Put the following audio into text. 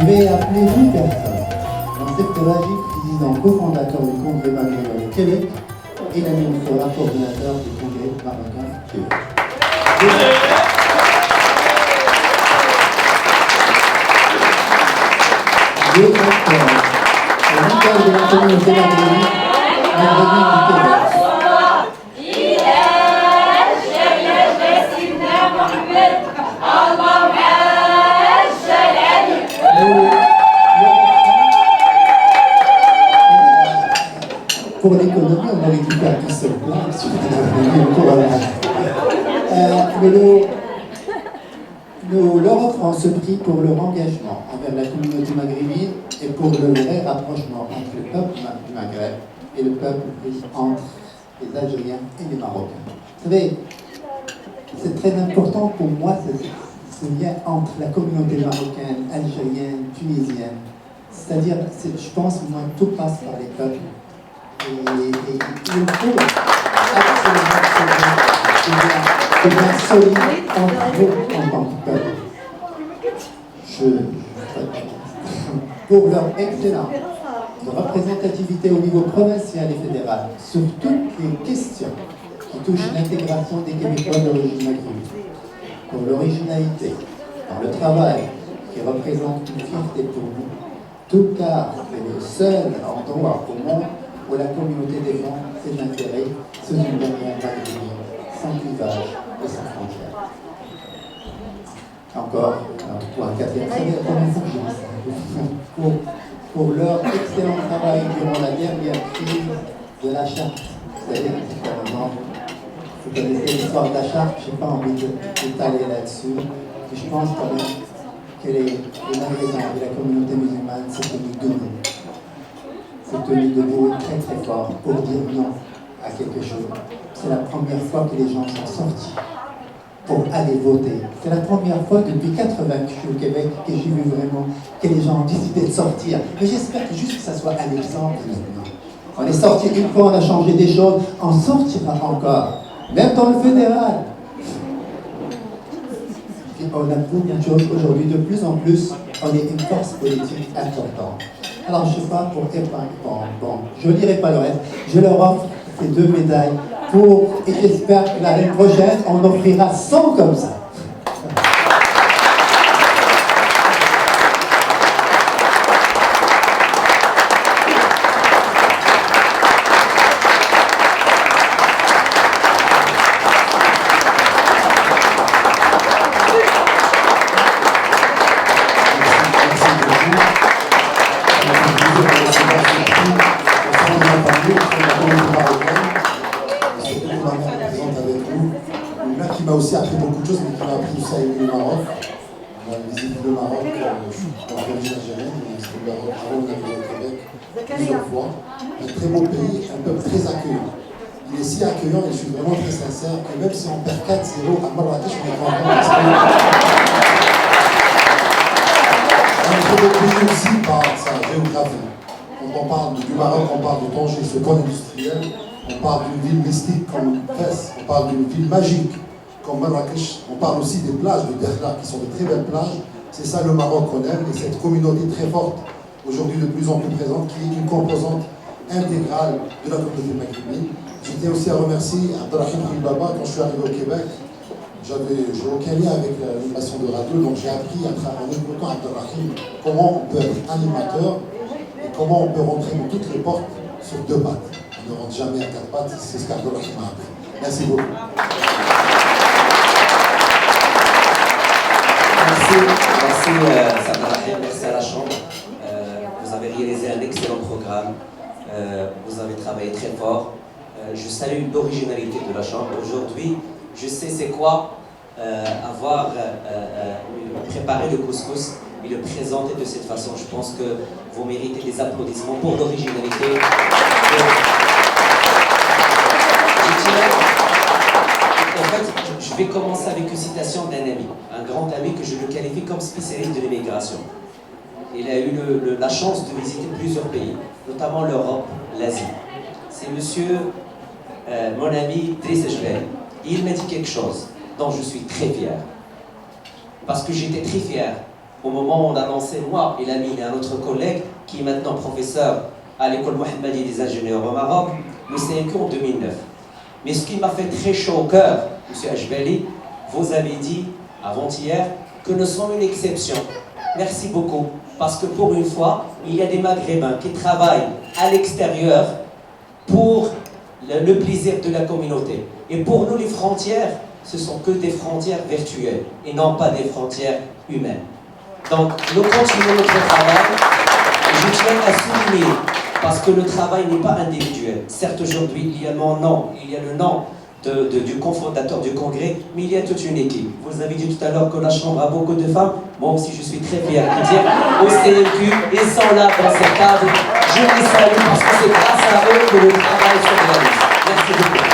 Je vais appeler 8 personnes. L'inspecteur Agib, président cofondateur du Congrès maghrébin du Québec, et l'ami Moussoura, coordinateur du Congrès marocain du Québec. Deux acteurs, le leader de la communauté maghrébine du Québec. Pour l'économie, on a récupéré tout seul plan, mais nous leur offrons ce prix pour leur engagement envers la communauté maghrébine et pour le vrai rapprochement entre le peuple du Maghreb et le peuple entre les Algériens et les Marocains. Vous savez, c'est très important pour moi ce lien entre la communauté marocaine, algérienne, tunisienne. C'est-à-dire, je pense, moi, tout passe par les peuples. Et il faut absolument ce lien solide entre vous en tant que peuple. Pour leur excellence de représentativité au niveau provincial et fédéral sur toutes les questions qui touchent l'intégration des Québécois d'origine maghrébine, pour l'originalité dans le travail qui représente une fierté pour nous, tout car c'est le seul endroit au monde où la communauté défend ses intérêts sous une bannière maghrébine, sans clivage et sans frontières. Encore, pour un quatrième, c'est la première fois que je dis ça. Pour leur excellent travail durant la dernière crise de la charte. Vous savez, vous connaissez l'histoire de la charte, je n'ai pas envie d'étaler là-dessus, mais je pense quand même que les Maghrébins et la communauté musulmane s'est tenus debout. S'est tenus debout très très fort pour dire non à quelque chose. C'est la première fois que les gens sont sortis pour aller voter. C'est la première fois depuis 80 que je suis au Québec que j'ai vu vraiment que les gens ont décidé de sortir. Mais j'espère que juste que ça soit un exemple maintenant. On est sorti une fois, on a changé des choses, on sortira encore. Même dans le fédéral. Et on avoue bien sûr aujourd'hui de plus en plus, on est une force politique importante. Alors je ne sais pas pour bon, je ne dirai pas le reste, je leur offre ces 2 médailles et j'espère que l'année prochaine, on offrira 100 comme ça. Qui m'a aussi appris beaucoup de choses, mais qui m'a appris aussi à aimer le Maroc. On a visité le Maroc dans l'origine algérienne, on a visité le Maroc avant, on a vu au Québec plusieurs fois. Un très beau pays, un peuple très accueillant. Il est si accueillant et je suis vraiment très sincère que même si on perd 4-0 à Marrakech, on est content parce que. Un très beau pays aussi par sa géographie. Quand on parle du Maroc, on parle de Tanger, ce pôle industriel. On parle d'une ville mystique comme Fès, on parle d'une ville magique comme Marrakech, on parle aussi des plages de Dakhla qui sont de très belles plages. C'est ça le Maroc qu'on aime et cette communauté très forte, aujourd'hui de plus en plus présente, qui est une composante intégrale de la communauté maghrébine. Je tiens aussi à remercier Abdelrahim Baba quand je suis arrivé au Québec. J'ai aucun lien avec l'animation de radio, donc j'ai appris en écoutant Abdelrahim comment on peut être animateur et comment on peut rentrer dans toutes les portes sur 2 pattes. On ne rentre jamais à 4 pattes, c'est ce qu'Abdelrahim a appris. Merci beaucoup. Merci Abdelrahim, merci à la Chambre. Vous avez réalisé un excellent programme. Vous avez travaillé très fort. Je salue l'originalité de la Chambre. Aujourd'hui, je sais c'est quoi avoir préparé le couscous et le présenter de cette façon. Je pense que vous méritez des applaudissements pour l'originalité. En fait, je vais commencer avec une citation d'un ami, un grand ami que je le qualifie comme spécialiste de l'immigration. Il a eu la chance de visiter plusieurs pays, notamment l'Europe, l'Asie. C'est monsieur, mon ami Driss Ejbel. Il m'a dit quelque chose dont je suis très fier. Parce que j'étais très fier au moment où on a lancé, moi et Lamine et un autre collègue, qui est maintenant professeur à l'école Mohammadi des ingénieurs au Maroc, le CNQ en 2009. Mais ce qui m'a fait très chaud au cœur, M. Ajbali, vous avez dit avant-hier que nous sommes une exception. Merci beaucoup, parce que pour une fois, il y a des Maghrébins qui travaillent à l'extérieur pour le plaisir de la communauté. Et pour nous, les frontières, ce sont que des frontières virtuelles et non pas des frontières humaines. Donc, nous continuons notre travail et je tiens à souligner, parce que le travail n'est pas individuel. Certes, aujourd'hui, il y a mon nom, il y a le nom du cofondateur du congrès, mais il y a toute une équipe. Vous avez dit tout à l'heure que la Chambre a beaucoup de femmes. Moi aussi, je suis très fier de dire au CNQ, ils sont là dans cette table. Je les salue parce que c'est grâce à eux que le travail se réalise. Merci beaucoup.